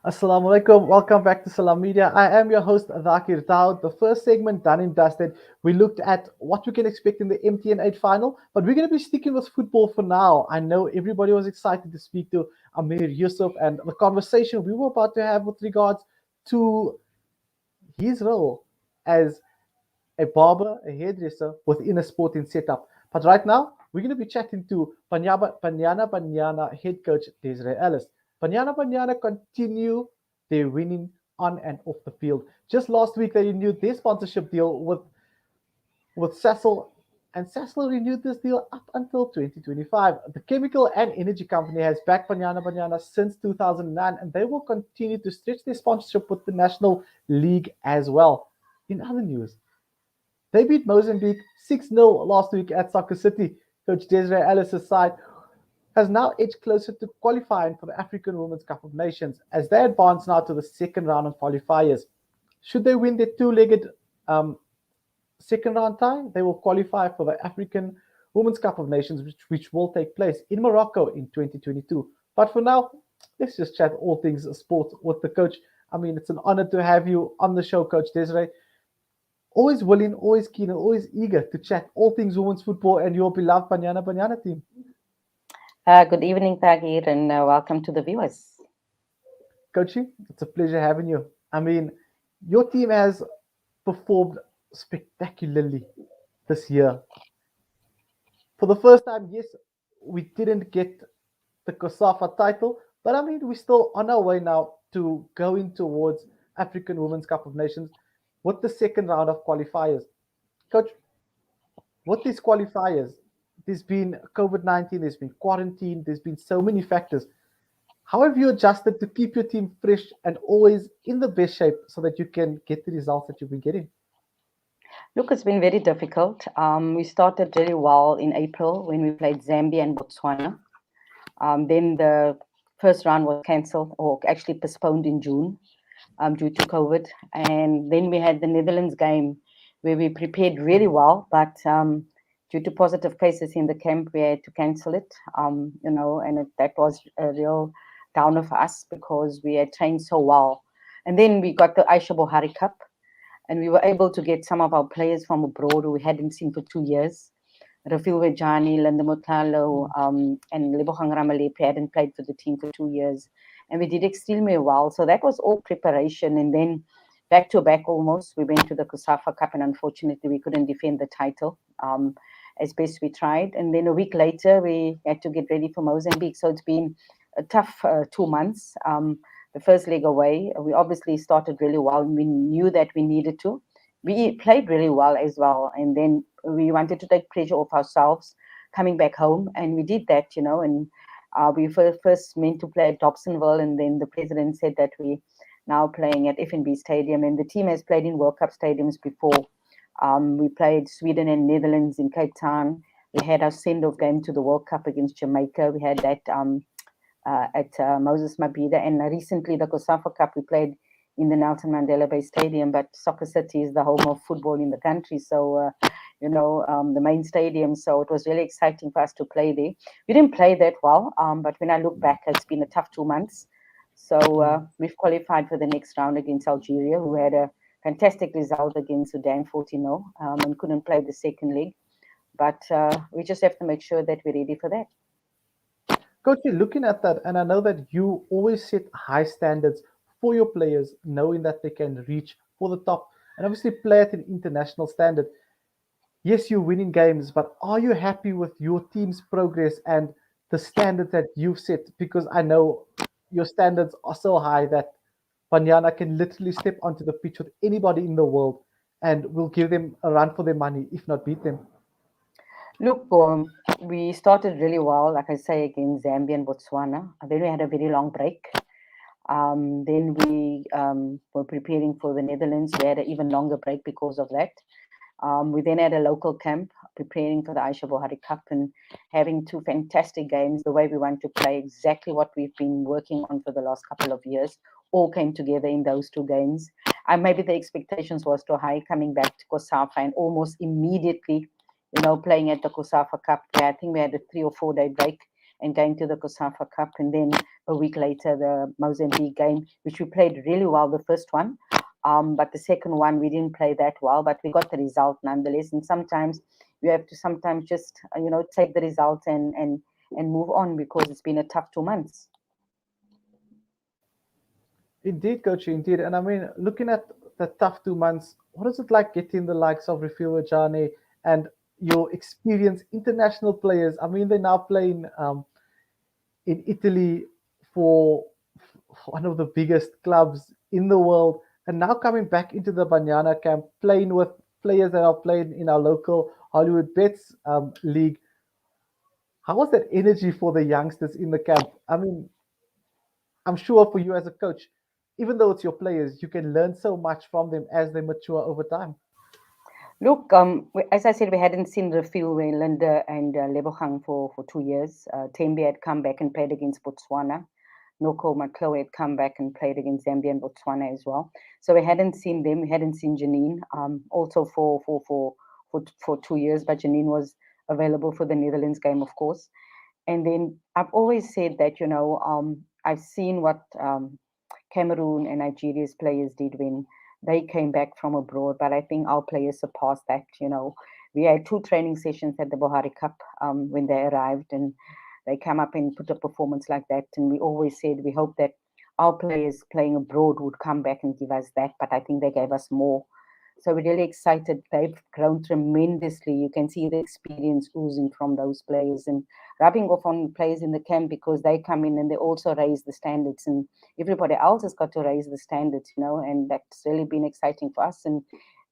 Assalamu alaikum. Welcome back to Salam Media. I am your host, Dhakir Daud. The first segment done and dusted. We looked at what we can expect in the MTN 8 final, but we're going to be sticking with football for now. I know everybody was excited to speak to Amir Yusuf and the conversation we were about to have with regards to his role as a barber, a hairdresser within a sporting setup. But right now, we're going to be chatting to Banyana Banyana head coach Desiree Ellis. Banyana Banyana continue their winning on and off the field. Just last week, they renewed their sponsorship deal with Cecil, and Cecil renewed this deal up until 2025. The chemical and energy company has backed Banyana Banyana since 2009, and they will continue to stretch their sponsorship with the National League as well. In other news, they beat Mozambique 6-0 last week at Soccer City. Coach Desiree Ellis' side has now edged closer to qualifying for the African Women's Cup of Nations as they advance now to the second round of qualifiers. Should they win their two-legged second round tie, they will qualify for the African Women's Cup of Nations, which will take place in Morocco in 2022. But for now, let's just chat all things sport with the coach. I mean, it's an honor to have you on the show, Coach Desiree. Always willing, always keen, and always eager to chat all things women's football and your beloved Banyana Banyana team. Good evening, Tagir, and welcome to the viewers. Coachy, it's a pleasure having you. I mean, your team has performed spectacularly this year. For the first time, yes, we didn't get the COSAFA title, but I mean, we're still on our way now to going towards African Women's Cup of Nations with the second round of qualifiers. Coach, with these qualifiers, there's been COVID-19, there's been quarantine, there's been so many factors. How have you adjusted to keep your team fresh and always in the best shape so that you can get the results that you've been getting? Look, it's been very difficult. We started really well in April when we played Zambia and Botswana. Then the first round was cancelled or actually postponed in June due to COVID. And then we had the Netherlands game where we prepared really well, but due to positive cases in the camp, we had to cancel it. That was a real downer for us because we had trained so well. And then we got the Aisha Bohari Cup, and we were able to get some of our players from abroad who we hadn't seen for 2 years. Rafil Vejani, Linda Motalo, and Lebogang Ramalepe hadn't played for the team for 2 years. And we did extremely well. So that was all preparation. And then back to back almost, we went to the COSAFA Cup, and unfortunately we couldn't defend the title as best we tried. And then a week later, we had to get ready for Mozambique. So it's been a tough 2 months. The first leg away, we obviously started really well. We knew that we needed to. We played really well as well. And then we wanted to take pressure off ourselves coming back home. And we did that, and we first meant to play at Dobsonville. And then the president said that we now playing at FNB Stadium. And the team has played in World Cup stadiums before. We played Sweden and Netherlands in Cape Town. We had our send-off game to the World Cup against Jamaica. We had that at Moses Mabhida. And recently, the COSAFA Cup, we played in the Nelson Mandela Bay Stadium. But Soccer City is the home of football in the country. So, the main stadium. So it was really exciting for us to play there. We didn't play that well. But when I look back, it's been a tough 2 months. So we've qualified for the next round against Algeria, who had a fantastic result against Sudan 40-0 and couldn't play the second leg. But we just have to make sure that we're ready for that. Coach, you're looking at that, and I know that you always set high standards for your players, knowing that they can reach for the top and obviously play at an international standard. Yes, you're winning games, but are you happy with your team's progress and the standards that you've set? Because I know your standards are so high that Banyana can literally step onto the pitch with anybody in the world and will give them a run for their money, if not beat them. Look, we started really well, like I say, against Zambia and Botswana. Then we had a very long break. Then we were preparing for the Netherlands. We had an even longer break because of that. We then had a local camp preparing for the Aisha Bohari Cup and having two fantastic games, the way we want to play, exactly what we've been working on for the last couple of years, all came together in those two games. Maybe the expectations was too high coming back to COSAFA and almost immediately, playing at the COSAFA Cup. I think we had a 3 or 4 day break and going to the COSAFA Cup. And then a week later, the Mozambique game, which we played really well, the first one. But the second one, we didn't play that well, but we got the result nonetheless. And sometimes you have to just, take the result and move on, because it's been a tough 2 months. Indeed, coach, indeed. And I mean, looking at the tough 2 months, what is it like getting the likes of Refiwa Jane and your experienced international players? I mean, they're now playing in Italy for one of the biggest clubs in the world, and now coming back into the Banyana camp, playing with players that are playing in our local Hollywood Bets league. How was that energy for the youngsters in the camp? I mean, I'm sure for you as a coach, even though it's your players, you can learn so much from them as they mature over time. Look, as I said, we hadn't seen Refiwa, Linda, and Lebogang for 2 years. Tembi had come back and played against Botswana. Noko Maklo had come back and played against Zambia and Botswana as well. So we hadn't seen them. We hadn't seen Janine, also for 2 years, but Janine was available for the Netherlands game, of course. And then I've always said that, I've seen what Cameroon and Nigeria's players did when they came back from abroad, but I think our players surpassed that. We had 2 training sessions at the Bohari Cup when they arrived, and they come up and put a performance like that. And we always said we hope that our players playing abroad would come back and give us that, but I think they gave us more. So we're really excited. They've grown tremendously. You can see the experience oozing from those players and rubbing off on players in the camp, because they come in and they also raise the standards, and everybody else has got to raise the standards, and that's really been exciting for us. And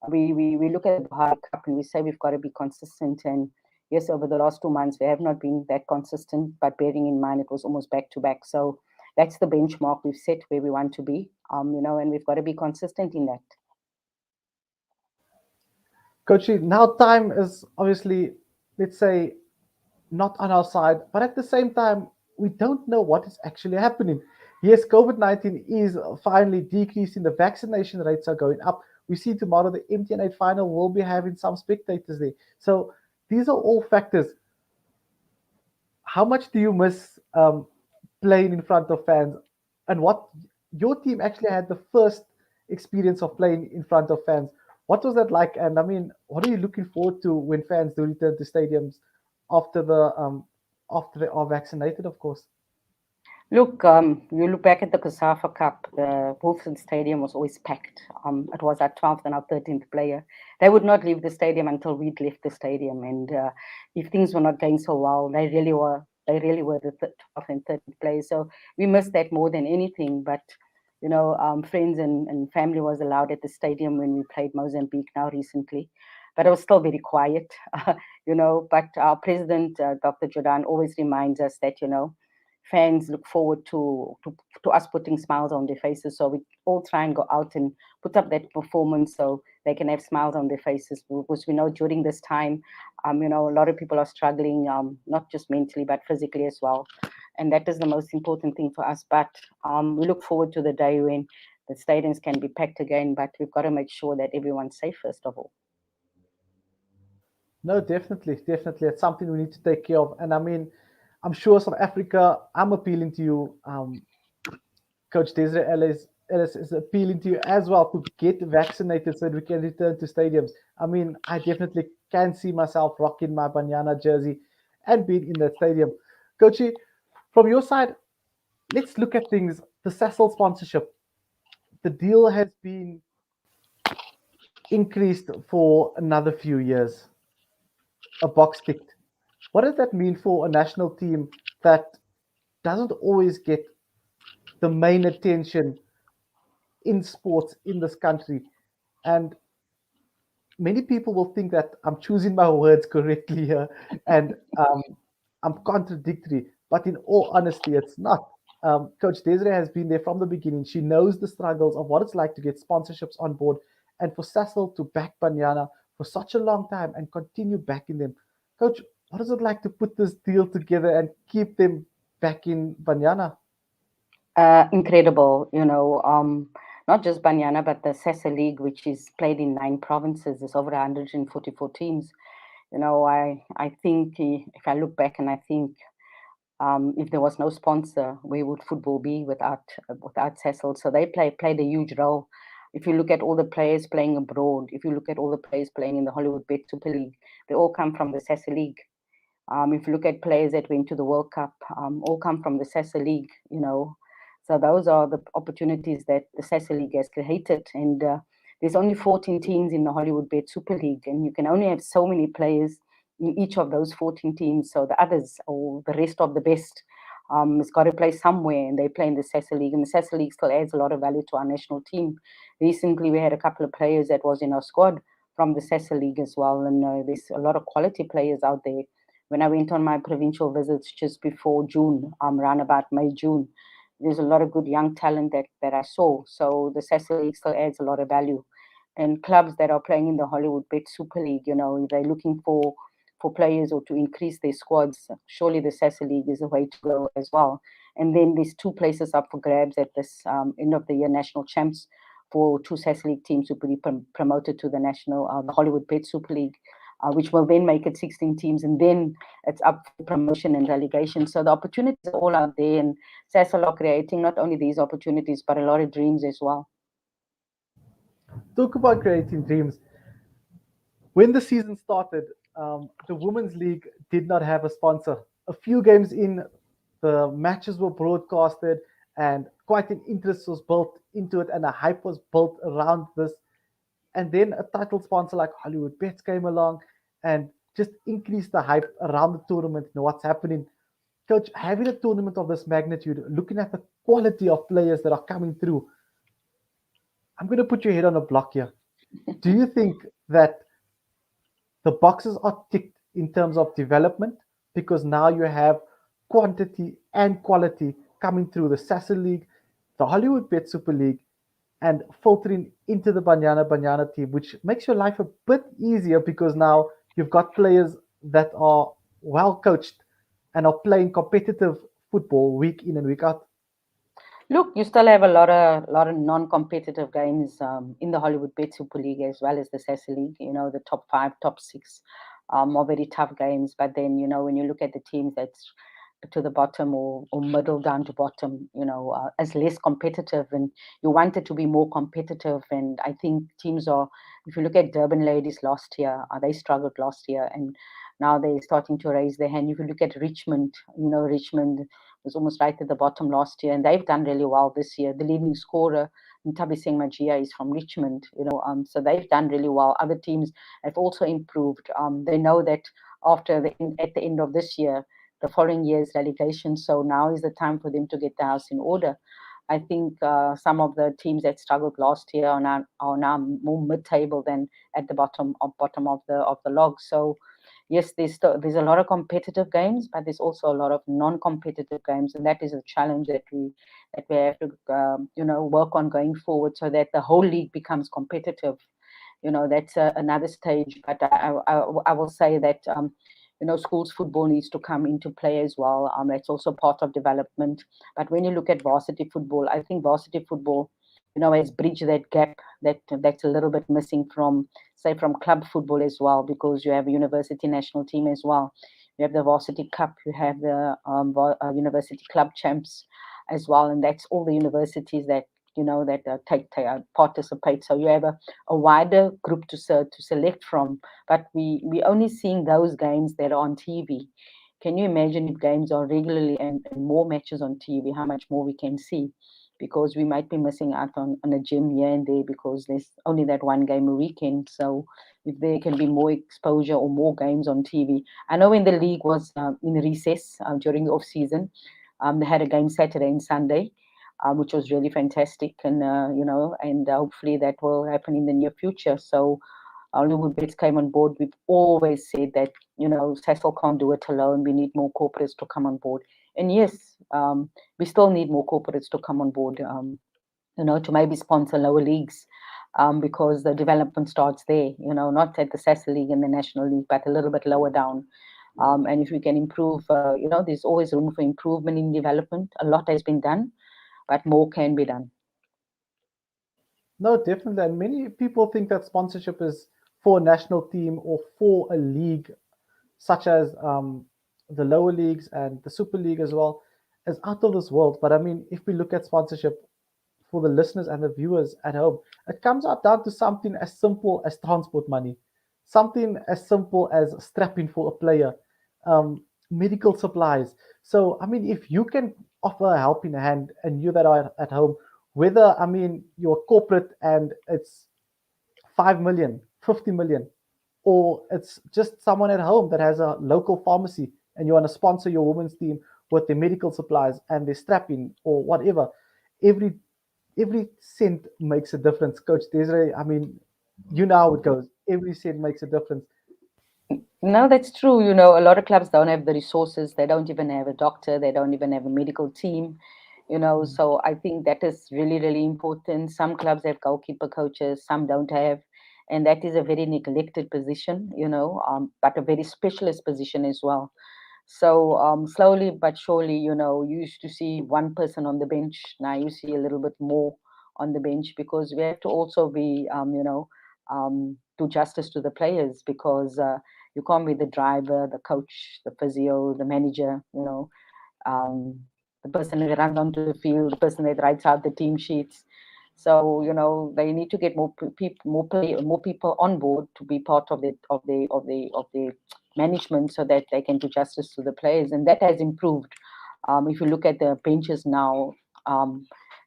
we look at the Bahari Cup and we say we've got to be consistent. And yes, over the last 2 months, we have not been that consistent, but bearing in mind it was almost back to back. So that's the benchmark we've set where we want to be, and we've got to be consistent in that. Coachy, now time is obviously, let's say, not on our side, but at the same time, we don't know what is actually happening. Yes, COVID-19 is finally decreasing, the vaccination rates are going up. We see tomorrow the MTN8 final will be having some spectators there. So these are all factors. How much do you miss playing in front of fans? And what your team actually had the first experience of playing in front of fans. What was that like? And I mean, what are you looking forward to when fans do return to stadiums after after they are vaccinated, of course? Look, you look back at the COSAFA Cup, the Wolfson Stadium was always packed. It was our 12th and our 13th player. They would not leave the stadium until we'd left the stadium. And if things were not going so well, they really were. They really were the 12th and 13th players. So we missed that more than anything. But friends and family was allowed at the stadium when we played Mozambique now recently. But it was still very quiet, But our president, Dr. Jordan, always reminds us that, fans look forward to us putting smiles on their faces. So we all try and go out and put up that performance so they can have smiles on their faces. Because we know during this time, a lot of people are struggling, not just mentally, but physically as well. And that is the most important thing for us. But we look forward to the day when the stadiums can be packed again, but we've got to make sure that everyone's safe, first of all. No, definitely, definitely. It's something we need to take care of. And I mean, I'm sure South Africa, I'm appealing to you, Coach Desiree Ellis is appealing to you as well to get vaccinated so that we can return to stadiums. I mean, I definitely can see myself rocking my Banyana jersey and being in that stadium. Coachy, from your side, let's look at things. The Sasol sponsorship, the deal has been increased for another few years. A box ticked. What does that mean for a national team that doesn't always get the main attention in sports in this country? And many people will think that I'm choosing my words correctly here and I'm contradictory, but in all honesty, it's not. Coach Desiree has been there from the beginning. She knows the struggles of what it's like to get sponsorships on board, and for Sasol to back Banyana for such a long time and continue backing them. Coach, what is it like to put this deal together and keep them back in Banyana? Incredible, not just Banyana, but the SASA League, which is played in 9 provinces. There's over 144 teams. I think if I look back and I think If there was no sponsor, where would football be without Cecil? So they played a huge role. If you look at all the players playing abroad, if you look at all the players playing in the Hollywood Bet Super League, they all come from the Cecil League. If you look at players that went to the World Cup, all come from the Cecil League, you know. So those are the opportunities that the Cecil League has created. And there's only 14 teams in the Hollywood Bet Super League, and you can only have so many players in each of those 14 teams. So the others, or the rest of the best, has got to play somewhere, and they play in the Cecil League. And the Cecil League still adds a lot of value to our national team. Recently, we had a couple of players that was in our squad from the Cecil League as well, and there's a lot of quality players out there. When I went on my provincial visits just before June, around about May, June, there's a lot of good young talent that I saw. So the Cecil League still adds a lot of value. And clubs that are playing in the Hollywood Bet Super League, you know, if they're looking for players or to increase their squads, surely the Cecil League is the way to go as well. And then there's two places up for grabs at this end of the year national champs for two Cecil League teams to be promoted to the the Hollywood Bet Super League, which will then make it 16 teams, and then it's up for promotion and relegation. So the opportunities are all out there, and Cecil are creating not only these opportunities, but a lot of dreams as well. Talk about creating dreams. When the season started, the women's league did not have a sponsor. A few games in, the matches were broadcasted, and quite an interest was built into it, and a hype was built around this. And then a title sponsor like Hollywood Bets came along and just increased the hype around the tournament and what's happening. Coach, having a tournament of this magnitude, looking at the quality of players that are coming through, I'm going to put your head on a block here. Do you think that the boxes are ticked in terms of development because now you have quantity and quality coming through the Sasser League, the Hollywood Bet Super League, and filtering into the Banyana Banyana team, which makes your life a bit easier because now you've got players that are well coached and are playing competitive football week in and week out. Look, you still have a lot of non-competitive games in the Hollywood Bet Super League as well as the Cecil League. You know, the top five, top six are very tough games. But then, you know, when you look at the teams that's to the bottom or middle down to bottom, you know, as less competitive, and you want it to be more competitive. And I think teams are, if you look at Durban ladies last year, they struggled last year, and now they're starting to raise their hand. If you look at Richmond, you know, Richmond was almost right at the bottom last year, and they've done really well this year. The leading scorer, Ntabi Singh Magia, is from Richmond, you know, so they've done really well. Other teams have also improved. They know that at the end of this year, the following year's relegation. So now is the time for them to get the house in order. I think some of the teams that struggled last year are now more mid-table than at the bottom of the log. So yes, there's a lot of competitive games, but there's also a lot of non-competitive games, and that is a challenge that we have to work on going forward, so that the whole league becomes competitive. You know, that's another stage. But I will say that schools football needs to come into play as well. That's also part of development. But when you look at varsity football, I think varsity football, has bridged that gap that's a little bit missing from, say, from club football as well, because you have a university national team as well. You have the varsity cup, you have the university club champs as well, and that's all the universities that take participate. So you have a wider group to select from, but we only seeing those games that are on TV. Can you imagine if games are regularly and more matches on TV, how much more we can see? Because we might be missing out on a gym here and there because there's only that one game a weekend. So if there can be more exposure or more games on TV. I know when the league was in recess during the off season, they had a game Saturday and Sunday, which was really fantastic, and and hopefully that will happen in the near future. So Hollywood Bets came on board. We've always said that Cecil can't do it alone. We need more corporates to come on board, and yes, we still need more corporates to come on board. To maybe sponsor lower leagues, because the development starts there. Not at the Cecil League and the National League, but a little bit lower down. And if we can improve, there's always room for improvement in development. A lot has been done, but more can be done. No, definitely. And many people think that sponsorship is for a national team or for a league, such as the lower leagues and the Super League as well is out of this world. But I mean, if we look at sponsorship for the listeners and the viewers at home, it comes out down to something as simple as transport money, something as simple as strapping for a player, medical supplies. So, I mean, if you can offer a helping hand and you that are at home, whether, I mean, you're corporate and it's 5 million, 50 million, or it's just someone at home that has a local pharmacy and you want to sponsor your women's team with their medical supplies and their strapping or whatever, every every cent makes a difference. Coach Desiree, I mean, you know how it goes. Every cent makes a difference. No, that's true. You know, a lot of clubs don't have the resources. They don't even have a doctor. They don't even have a medical team. You know, Mm. so I think that is really, really important. Some clubs have goalkeeper coaches, some don't have, and that is a very neglected position. But a very specialist position as well. So slowly but surely, you used to see one person on the bench. Now you see a little bit more on the bench because we have to also be, do justice to the players because you can't be the driver, the coach, the physio, the manager, the person that runs onto the field, the person that writes out the team sheets. So they need to get more people on board to be part of the management so that they can do justice to the players, and that has improved. If you look at the benches now, um,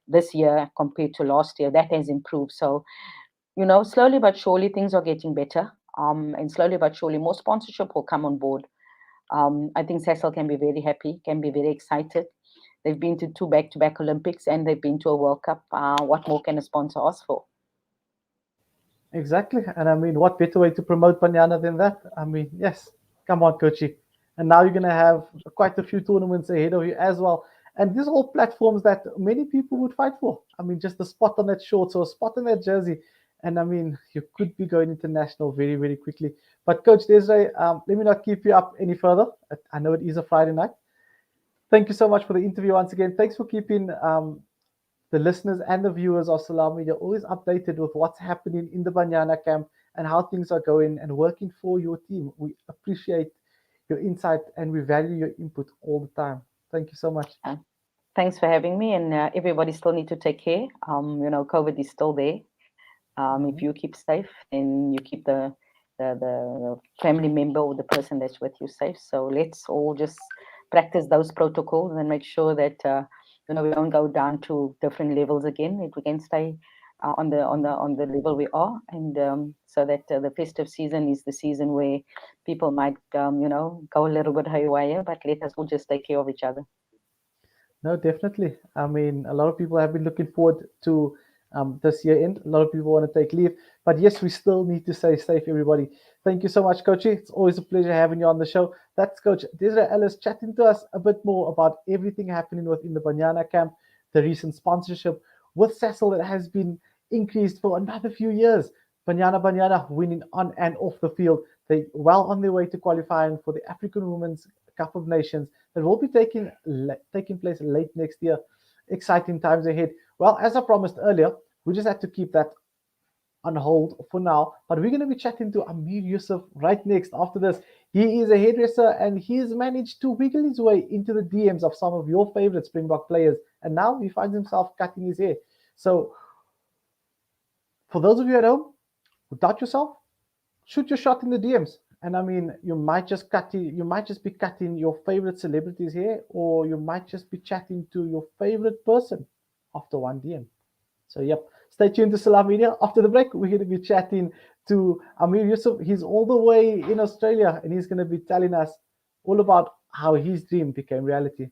this year compared to last year, that has improved. So slowly but surely things are getting better, and slowly but surely more sponsorship will come on board. I think Cecil can be very happy, can be very excited. They've been to two back-to-back Olympics and they've been to a World Cup. What more can a sponsor ask for? Exactly. And I mean, what better way to promote Banyana than that? I mean, yes, come on, Coachy. And now you're going to have quite a few tournaments ahead of you as well. And these are all platforms that many people would fight for. I mean, just a spot on that shorts or a spot on that jersey. And I mean, you could be going international very, very quickly. But Coach Desiree, let me not keep you up any further. I know it is a Friday night. Thank you so much for the interview once again. Thanks for keeping the listeners and the viewers of Salam Media always updated with what's happening in the Banyana camp and how things are going and working for your team. We appreciate your insight and we value your input all the time. Thank you so much. Uh, Thanks for having me, and everybody still need to take care. COVID is still there. If Mhm. you keep safe, then you keep the family member or the person that's with you safe. So let's all just practice those protocols and make sure that we don't go down to different levels again. If we can stay on the level we are, and so that the festive season is the season where people might go a little bit haywire, but let us all just take care of each other. No, definitely. I mean, a lot of people have been looking forward to this year end. A lot of people want to take leave, but yes, we still need to stay safe, everybody. Thank you so much, Coachy. It's always a pleasure having you on the show. That's Coach Desiree Ellis chatting to us a bit more about everything happening within the Banyana camp, the recent sponsorship with Cecil that has been increased for another few years. Banyana Banyana winning on and off the field. They well on their way to qualifying for the African Women's Cup of Nations that will be taking place late next year. Exciting times ahead. Well, as I promised earlier, we just had to keep that on hold for now. But we're going to be chatting to Amir Yusuf right next after this. He is a hairdresser and he's managed to wiggle his way into the DMs of some of your favorite Springbok players. And now he finds himself cutting his hair. So, for those of you at home who doubt yourself, shoot your shot in the DMs. And I mean, you might just be cutting your favorite celebrities here, or you might just be chatting to your favorite person after one DM. So yep, stay tuned to Salam Media. After the break, we're going to be chatting to Amir Yusuf. He's all the way in Australia, and he's going to be telling us all about how his dream became reality.